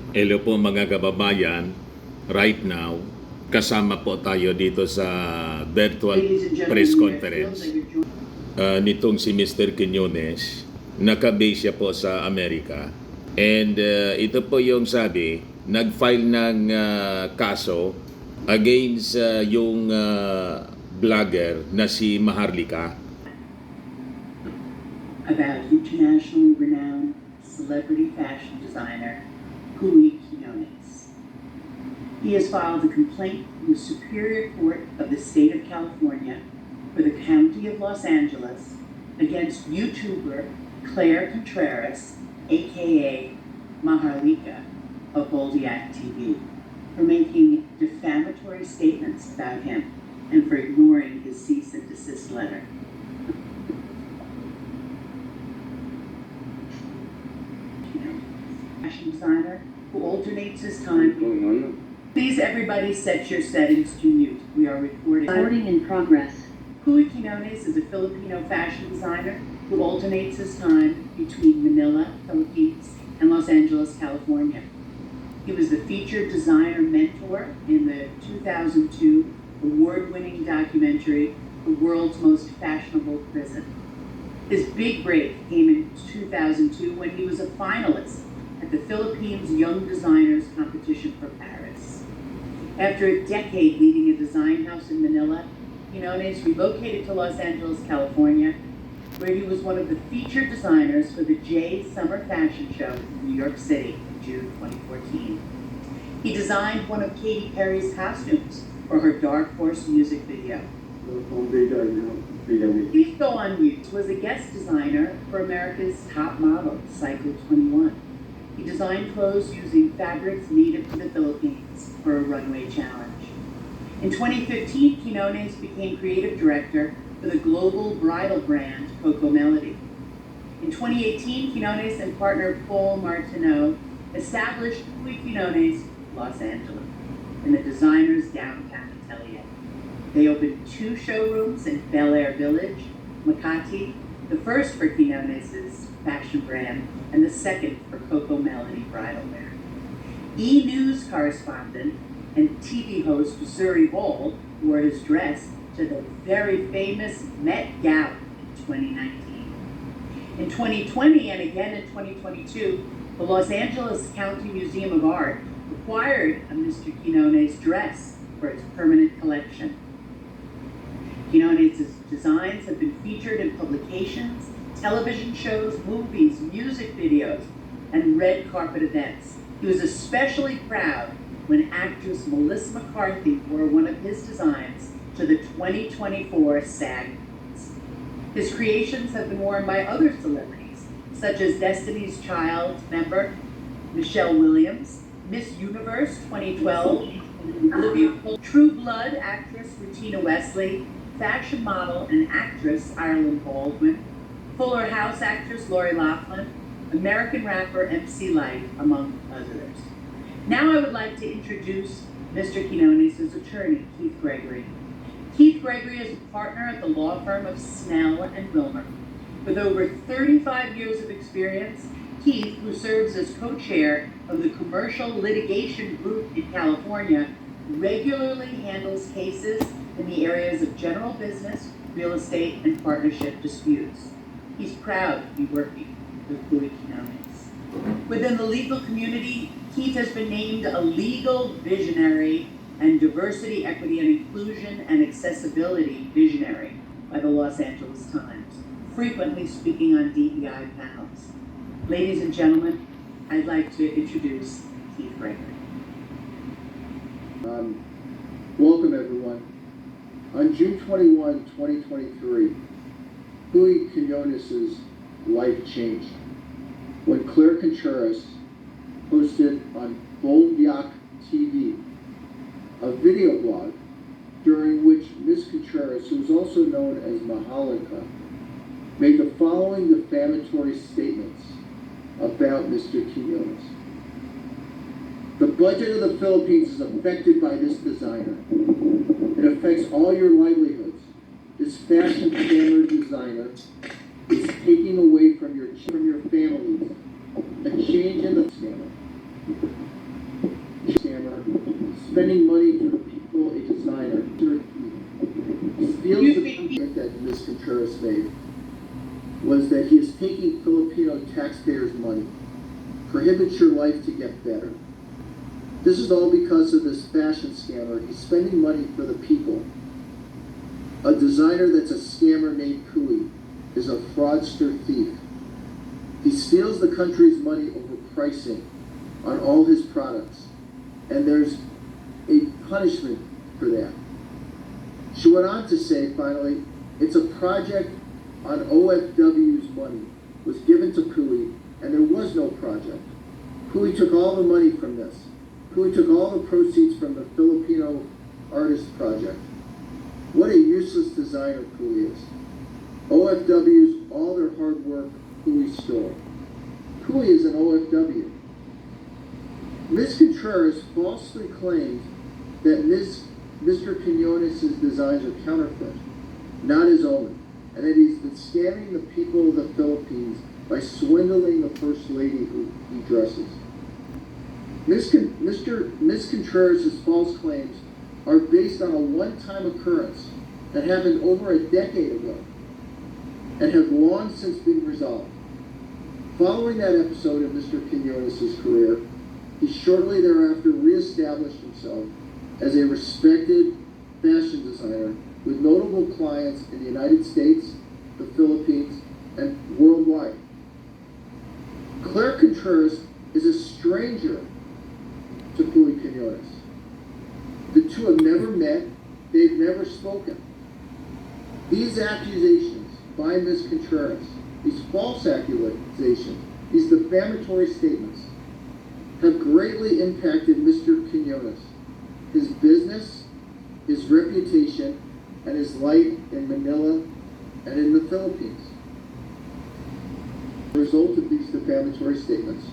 Hello po mga kababayan, right now, kasama po tayo dito sa virtual press conference nitong si Mr. Quiñones. Naka-base siya po sa Amerika. And ito po yung sabi, nag-file ng kaso against yung vlogger na si Maharlika. About internationally renowned celebrity fashion designer Quiñones. He has filed a complaint with the Superior Court of the State of California for the County of Los Angeles against YouTuber Claire Contreras, aka Maharlika of Bullseye TV, for making defamatory statements about him and for ignoring his cease and desist letter. Fashion designer who alternates his time. Please everybody set your settings to mute. We are recording. Recording in progress. Quiñones is a Filipino fashion designer who alternates his time between Manila, Philippines, and Los Angeles, California. He was the featured designer mentor in the 2002 award-winning documentary, The World's Most Fashionable Prison. His big break came in 2002 when he was a finalist at the Philippines Young Designers Competition for Paris. After a decade leading a design house in Manila, Quiñones relocated to Los Angeles, California, where he was one of the featured designers for the J Summer Fashion Show in New York City in June 2014. He designed one of Katy Perry's costumes for her Dark Horse music video. Please go on mute. Was a guest designer for America's top model, Cycle 21. He designed clothes using fabrics native to the Philippines for a runway challenge. In 2015, Quiñones became creative director for the global bridal brand Coco Melody. In 2018, Quiñones and partner Paul Martineau established Quiñones Los Angeles in the designer's downtown atelier. They opened 2 showrooms in Bel Air Village, Makati, the first for Quiñones' fashion brand, and the second for Coco Melody bridal wear. E-News correspondent and TV host Zuri Ball wore his dress to the very famous Met Gala in 2019. In 2020 and again in 2022, the Los Angeles County Museum of Art acquired a Mr. Quiñones dress for its permanent collection. Quiñones' designs have been featured in publications, television shows, movies, music videos, and red carpet events. He was especially proud when actress Melissa McCarthy wore one of his designs to the 2024 SAG Awards. His creations have been worn by other celebrities, such as Destiny's Child member Michelle Williams, Miss Universe 2012, Olivia Pope, True Blood actress Regina Wesley, fashion model and actress Ireland Baldwin, Fuller House actress Lori Loughlin, American rapper MC Lyte, among others. Now I would like to introduce Mr. Quiñones' attorney, Keith Gregory. Keith Gregory is a partner at the law firm of Snell and Wilmer. With over 35 years of experience, Keith, who serves as co-chair of the Commercial Litigation Group in California, regularly handles cases in the areas of general business, real estate, and partnership disputes. He's proud to be working with Quiñones. Within the legal community, Keith has been named a legal visionary and diversity, equity, and inclusion and accessibility visionary by the Los Angeles Times, frequently speaking on DEI panels. Ladies and gentlemen, I'd like to introduce Keith Gregory. Welcome, everyone. On June 21, 2023, Quiñones' life changed when Claire Contreras posted on Bullseye TV a video blog during which Ms. Contreras, who is also known as Maharlika, made the following defamatory statements about Mr. Quiñones. The budget of the Philippines is affected by this designer. It affects all your livelihoods. This fashion standard designer is taking away from your families. A change in the scandal. spending money for the people, a designer. He feels the comment that Ms. Contreras made was that he is taking Filipino taxpayers' money, prohibits your life to get better. This is all because of this fashion scammer. He's spending money for the people. A designer that's a scammer named Kui is a fraudster thief. He steals the country's money over pricing on all his products, and there's a punishment for that. She went on to say, finally, it's a project on OFW's money was given to Kui, and there was no project. Kui took all the money from this. Kui took all the proceeds from the Filipino Artist Project. What a useless designer Kui is. OFW's, all their hard work, Kui stole. Kui is an OFW. Ms. Contreras falsely claimed that Mr. Quinones' designs are counterfeit, not his own, and that he's been scamming the people of the Philippines by swindling the First Lady who he dresses. Ms. Contreras' false claims are based on a one-time occurrence that happened over a decade ago and have long since been resolved. Following that episode of Mr. Quinones' career, he shortly thereafter reestablished himself as a respected fashion designer with notable clients in the United States, the Philippines, and worldwide. Claire Contreras is a stranger to Kui Quinones. The two have never met, they've never spoken. These accusations by Ms. Contreras, these false accusations, these defamatory statements, have greatly impacted Mr. Quinones, his business, his reputation, and his life in Manila and in the Philippines. As a result of these defamatory statements,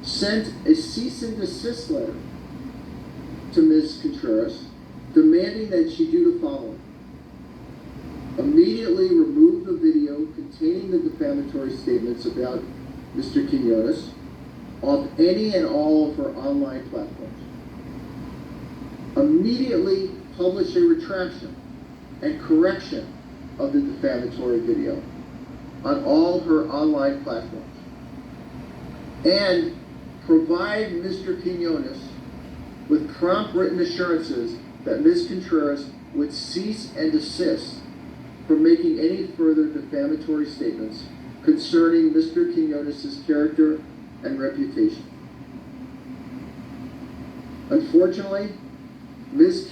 sent a cease and desist letter to Ms. Contreras demanding that she do the following. Immediately remove the video containing the defamatory statements about Mr. Quinones off any and all of her online platforms. Immediately publish a retraction and correction of the defamatory video on all her online platforms. And provide Mr. Quinones with prompt written assurances that Ms. Contreras would cease and desist from making any further defamatory statements concerning Mr. Quinones' character and reputation. Unfortunately, Ms.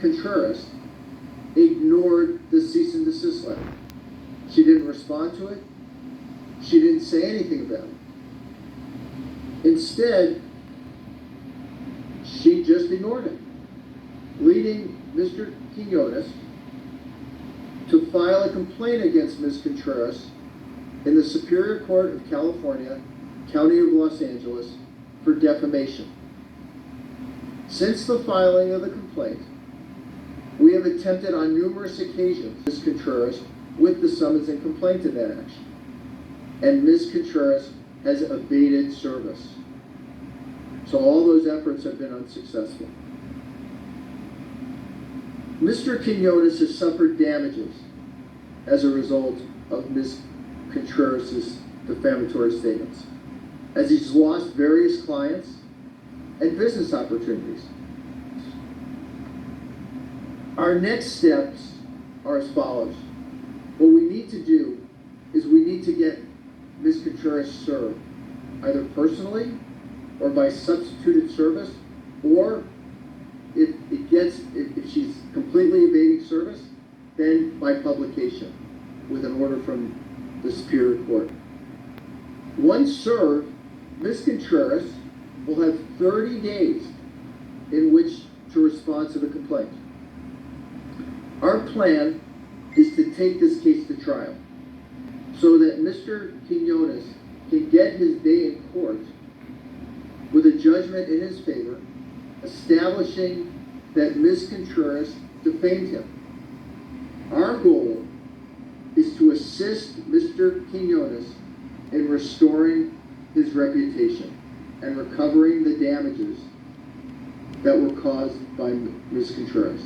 Contreras ignored the cease and desist letter. She didn't respond to it. She didn't say anything about it. Instead, she just ignored it, leading Mr. Quinones to file a complaint against Ms. Contreras in the Superior Court of California, County of Los Angeles, for defamation. Since the filing of the complaint, we have attempted on numerous occasions Ms. Contreras with the summons and complaint in that action, and Ms. Contreras has evaded service. So all those efforts have been unsuccessful. Mr. Quinones has suffered damages as a result of Ms. Contreras' defamatory statements, as he's lost various clients and business opportunities. Our next steps are as follows. What we need to do is we need to get Ms. Contreras served, either personally or by substituted service, or if she's completely evading service, then by publication with an order from the Superior Court. Once served, Ms. Contreras will have 30 days in which to respond to the complaint. Our plan is to take this case to trial so that Mr. Quinones can get his day in court with a judgment in his favor, establishing that Ms. Contreras defamed him. Our goal is to assist Mr. Quinones in restoring his reputation. and recovering the damages that were caused by Ms. Contreras.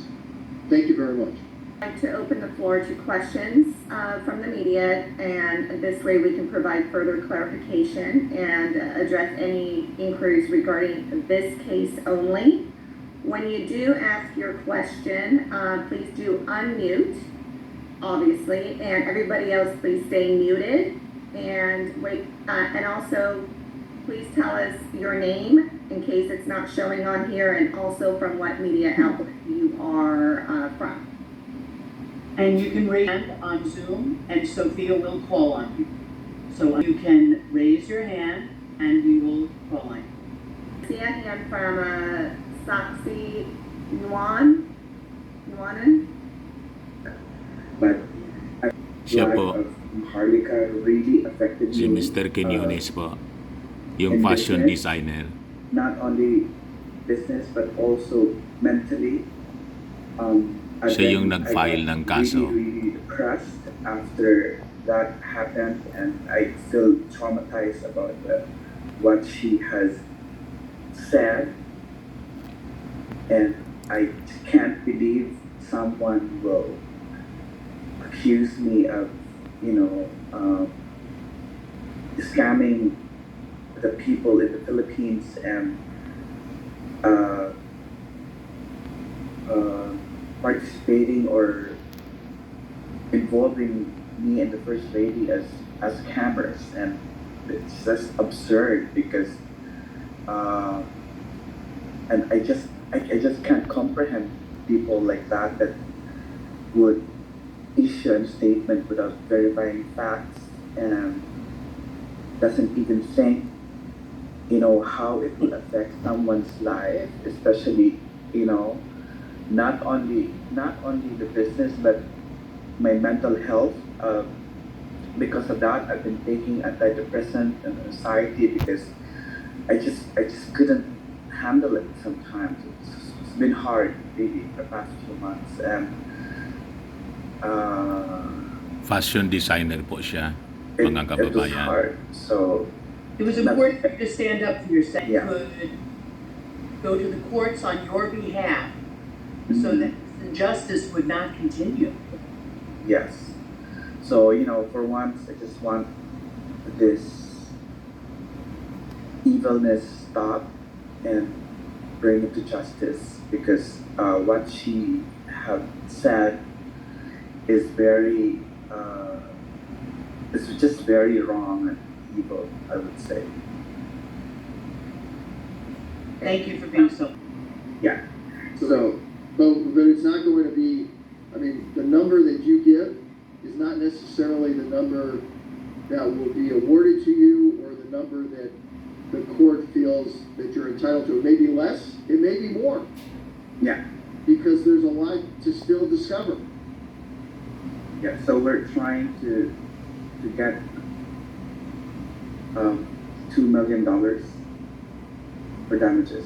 Thank you very much. I'd like to open the floor to questions from the media, and this way we can provide further clarification and address any inquiries regarding this case only. When you do ask your question, please do unmute, obviously, and everybody else please stay muted, and wait, and also please tell us your name in case it's not showing on here, and also from what media outlet you are from. And you can raise your hand on Zoom, and Sophia will call on you. So you can raise your hand, and we will call on you. See a hand from Saksi Yuanan. But Siya life po, of Maharlika really affected si me. Mr. Quinones po, yung in fashion business. designer. Not only business but also mentally. Siya yung nag-file ng kaso. Really depressed after that happened, and I feel traumatized about what she has said, and I can't believe someone will accuse me of, scamming the people in the Philippines and participating or involving me and the First Lady as scammers, and it's just absurd because and I just can't comprehend people like that would issue a statement without verifying facts and doesn't even think how it will affect someone's life, especially not only the business but my mental health. Because of that, I've been taking antidepressant and anxiety because I just couldn't handle it sometimes. It's been hard really the past few months, and Fashion designer po siya, it mga was kababayan. hard. So It was important for you to stand up for yourself. Yeah. You could go to the courts on your behalf so that injustice would not continue. yes. So, for once, I just want this evilness stop and bring it to justice, because what she have said is it's just very wrong and evil, I would say. Thank you for being so. Yeah. So, but it's not going to be, the number that you give is not necessarily the number that will be awarded to you or the number that the court feels that you're entitled to. It may be less, it may be more, Yeah. because there's a lot to still discover. Yeah. So we're trying to get $2 million for damages.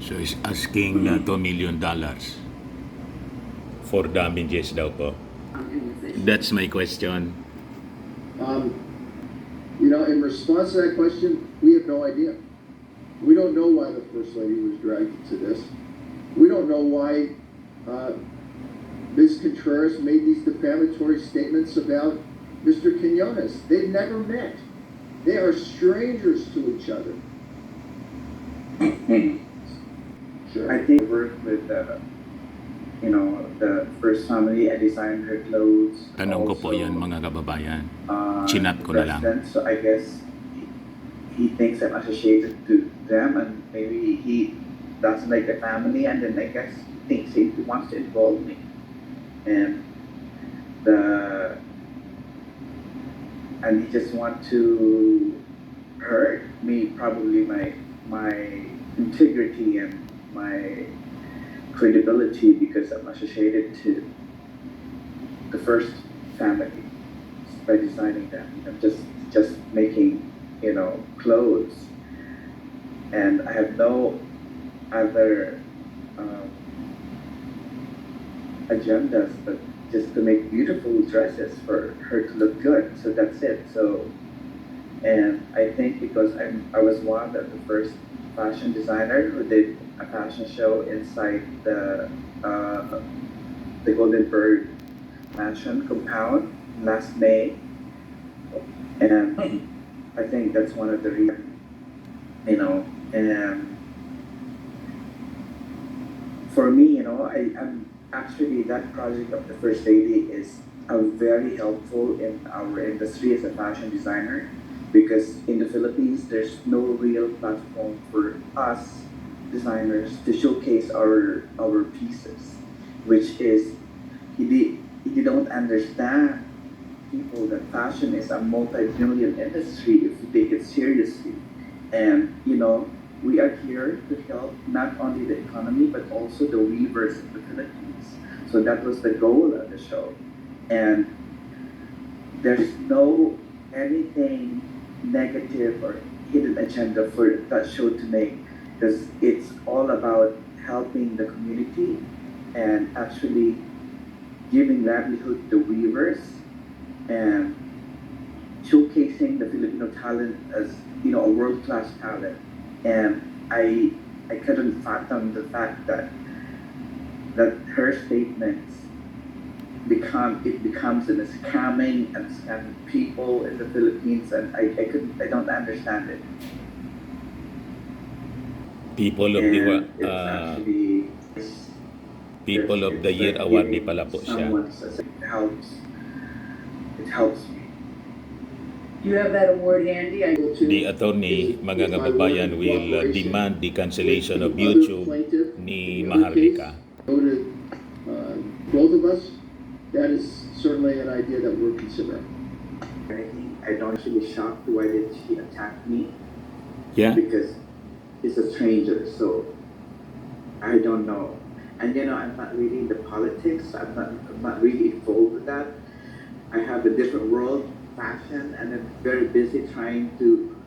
So he's asking $2 million for damages daw po. That's my question. In response to that question, we have no idea. We don't know why the First Lady was dragged into this. We don't know why Ms. Contreras made these defamatory statements about Mr. Quinones. They've never met. They are strangers to each other. Sure. I think I worked with the first family. I designed her clothes. Tanong ko po Also, yan mga kababayan. Chinat ko na lang. president, so I guess he thinks I'm associated to them, and maybe he doesn't like the family, and then I guess he thinks he wants to involve me. And he just want to hurt me, probably my integrity and my credibility, because I'm associated to the first family by designing them. I'm just making clothes, and I have no other agendas but just to make beautiful dresses for her to look good. So that's it. So And I think because I was one of the first fashion designer who did a fashion show inside the Golden Bird Mansion compound last May, and I think that's one of the reasons, and for me, I'm actually that project of the First Lady is very helpful in our industry as a fashion designer, because in the Philippines there's no real platform for us designers to showcase our pieces, which is you don't understand people that fashion is a multi-billion industry if you take it seriously. And we are here to help not only the economy but also the weavers in the Philippines. So that was the goal of the show. And there's no anything negative or hidden agenda for that show to make, because it's all about helping the community and actually giving livelihood to weavers and showcasing the Filipino talent as a world-class talent. And I couldn't fathom the fact that her statements becomes a scamming and scamming people in the Philippines, and I don't understand it. People of And the People of the Year awardee pala po siya. It helps me. You have that award handy? The attorney, mga kababayan, will demand the cancellation of YouTube ni Maharlika. Voted, both of us. That is certainly an idea that we're considering. I don't actually shocked why did she attack me, Yeah? because he's a stranger, so I don't know. And I'm not reading the politics. I'm not really involved with that. I have a different world, fashion, and I'm very busy trying to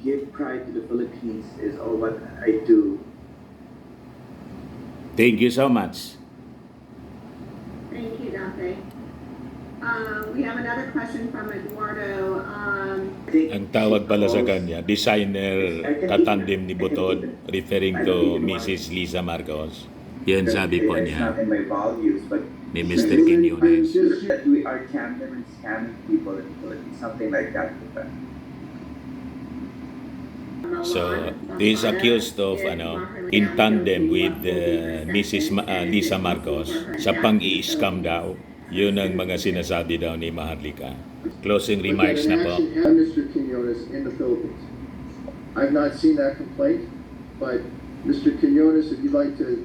give pride to the Philippines is all what I do. Thank you so much. Thank you, Dante. We have another question from Eduardo. Ang tawag pala sa kanya, designer katandem ni Butod, referring to Mrs. Lisa Marcos. Yan sabi po It's niya not in my values, but ni Mr. Quiñones. that we are tandem and scamming people in the Philippines, something like that. So, he is accused of in tandem with Mrs. Lisa Marcos sa pang-i-scam daw. Yun ang mga sinasabi daw ni Maharlika. Closing remarks na po. Mr. Quiñones in the Philippines. I've not seen that complaint, but Mr. Quiñones, if you'd like to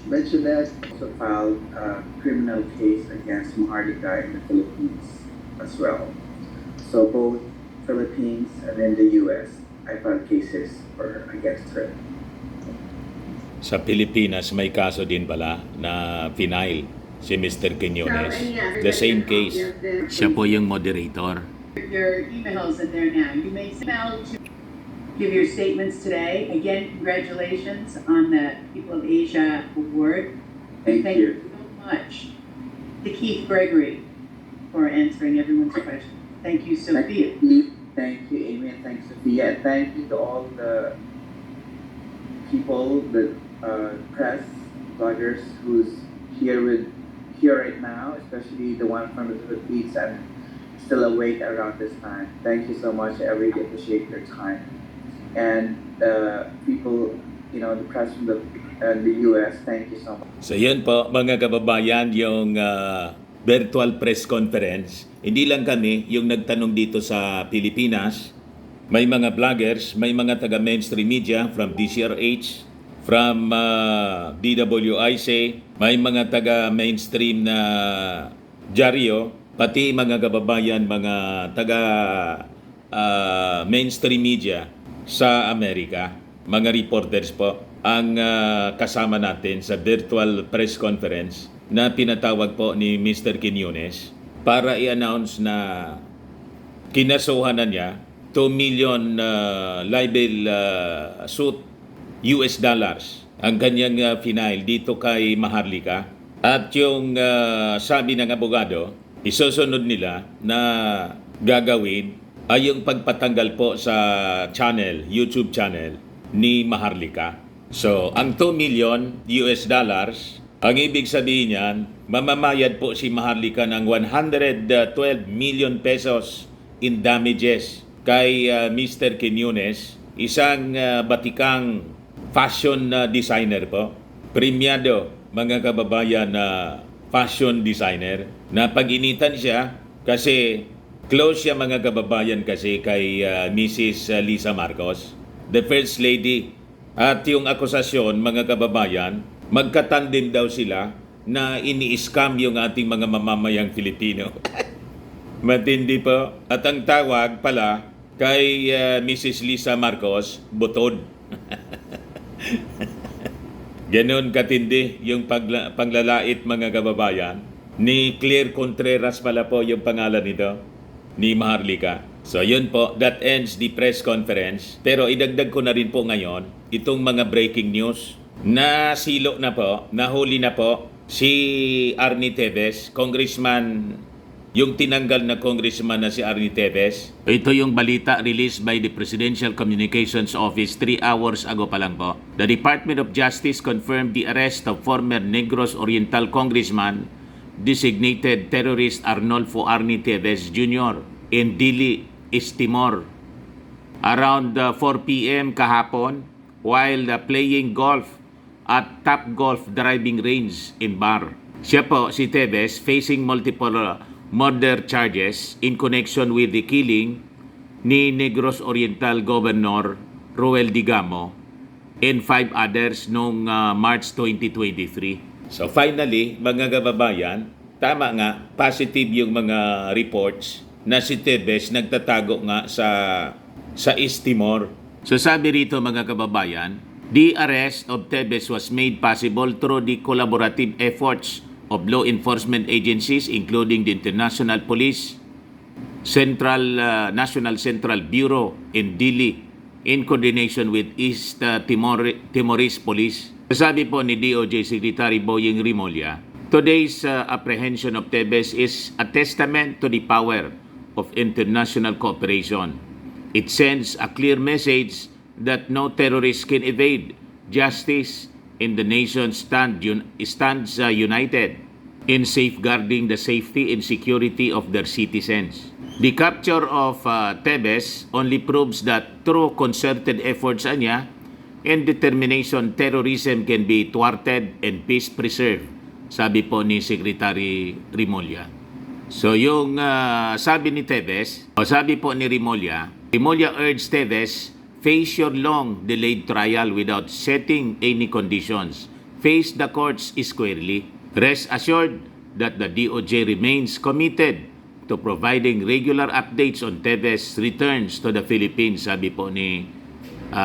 mention that. Also filed a criminal case against Maharlika in the Philippines as well. So both Philippines and in the US, I filed cases against her. Sa Pilipinas, may kaso din pala na final si Mr. Quiñones. The same case. Siya po yung moderator. Your emails in there now. You may email to give your statements today. Again, congratulations on the People of Asia Award. Thank you. So much to Keith Gregory for answering everyone's questions. Thank you, Sophia. Thank you, Amy, and thanks, Sophia. And thank you to all the people, the press, bloggers who's here right now, especially the one from the Philippines and still awake around this time. Thank you so much. I really appreciate your time. And people, the press from the US, thank you so much. So yun po mga kababayan, yung virtual press conference. Hindi lang kami yung nagtanong dito sa Pilipinas. May mga vloggers, may mga taga-mainstream media from DCRH, from DWIC, may mga taga-mainstream na dyaryo, pati mga kababayan, mga taga-mainstream media sa Amerika. Mga reporters po ang kasama natin sa virtual press conference na pinatawag po ni Mr. Quiñones para i-announce na kinasuhan na niya 2 million libel suit US dollars ang kanyang final dito kay Maharlika. At yung sabi ng abogado, isusunod nila na gagawin ay yung pagpatanggal po sa YouTube channel ni Maharlika. So, ang 2 million US dollars, ang ibig sabihin niyan, mamamayad po si Maharlika ng 112 million pesos in damages kay Mr. Quiñones, isang batikang fashion designer po. Premiado, mga kababayan, na fashion designer. Napag-initan siya kasi close siya, mga kababayan, kasi kay Mrs. Lisa Marcos, the First Lady. At yung akusasyon, mga kababayan, magkatandem daw sila na ini-scam yung ating mga mamamayang Filipino. Matindi po. At ang tawag pala kay Mrs. Lisa Marcos, butod. Ganon katindi yung panglalait, mga kababayan. Ni Claire Contreras pala po yung pangalan nito, ni Maharlika. So yun po, that ends the press conference. Pero idagdag ko na rin po ngayon itong mga breaking news. Nasilo na po, nahuli na po si Arnie Teves, congressman, yung tinanggal na congressman na si Arnie Teves. Ito yung balita released by the Presidential Communications Office 3 hours ago pa lang po. The Department of Justice confirmed the arrest of former Negros Oriental Congressman designated terrorist Arnolfo Arnie Teves Jr. in Dili, East Timor around 4 p.m. kahapon while playing golf at Top Golf Driving Range in Bar. Siya po, si Teves, facing multiple murder charges in connection with the killing ni Negros Oriental Governor Roel Digamo and 5 others noong March 2023. So finally, mga kababayan, tama nga, positive yung mga reports na si Teves nagtatago nga sa East Timor. So sabi rito, mga kababayan, the arrest of Teves was made possible through the collaborative efforts of law enforcement agencies including the International Police, National Central Bureau in Dili in coordination with East Timorese Police. Sabi po ni DOJ Secretary Boying Rimulya, today's apprehension of Teves is a testament to the power of international cooperation. It sends a clear message that no terrorist can evade justice and the nation stands united in safeguarding the safety and security of their citizens. The capture of Teves only proves that through concerted efforts niya and determination, terrorism can be thwarted and peace preserved, sabi po ni Secretary Rimulya. So yung sabi ni Teves, sabi po ni Rimulya urged Teves, face your long delayed trial without setting any conditions. Face the courts squarely. Rest assured that the DOJ remains committed to providing regular updates on Teves' returns to the Philippines, sabi po ni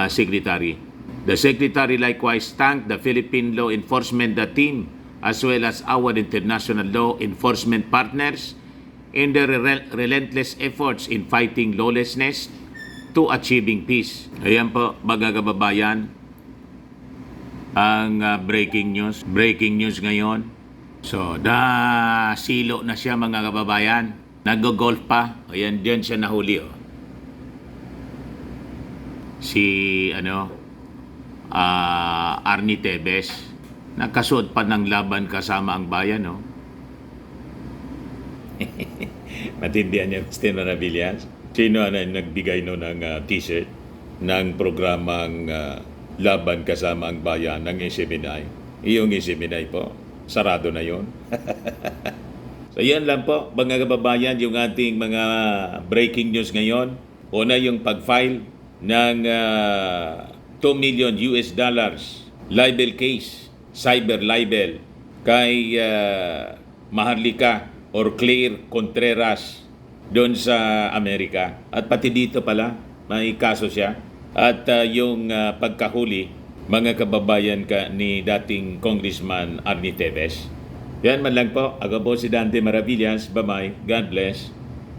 Secretary. The Secretary likewise thanked the Philippine law enforcement team as well as our international law enforcement partners in their relentless efforts in fighting lawlessness to achieving peace. Ayan po, mga kababayan, ang breaking news. Breaking news ngayon. So, silo na siya, mga kababayan. Nag-golf pa. Ayan, diyan siya nahuli. Si, Arnie Teves. Nakasuot pa ng laban kasama ang bayan, Matindihan niya, Dante Maravillas. Sino nagbigay ng t-shirt ng programang Laban Kasama ang Bayan ng Isiminay? Iyong Isiminay po. Sarado na yon. So yan lang po, mga kababayan, yung ating mga breaking news ngayon. Una yung pag-file ng 2 million US dollars libel case, cyber libel, kay Maharlika or Claire Contreras doon sa Amerika. At pati dito pala, may kaso siya. At yung pagkahuli, mga kababayan ni dating Congressman Arnie Teves. Yan man lang po. Ako po si Dante Maravillas. Bye-bye. God bless.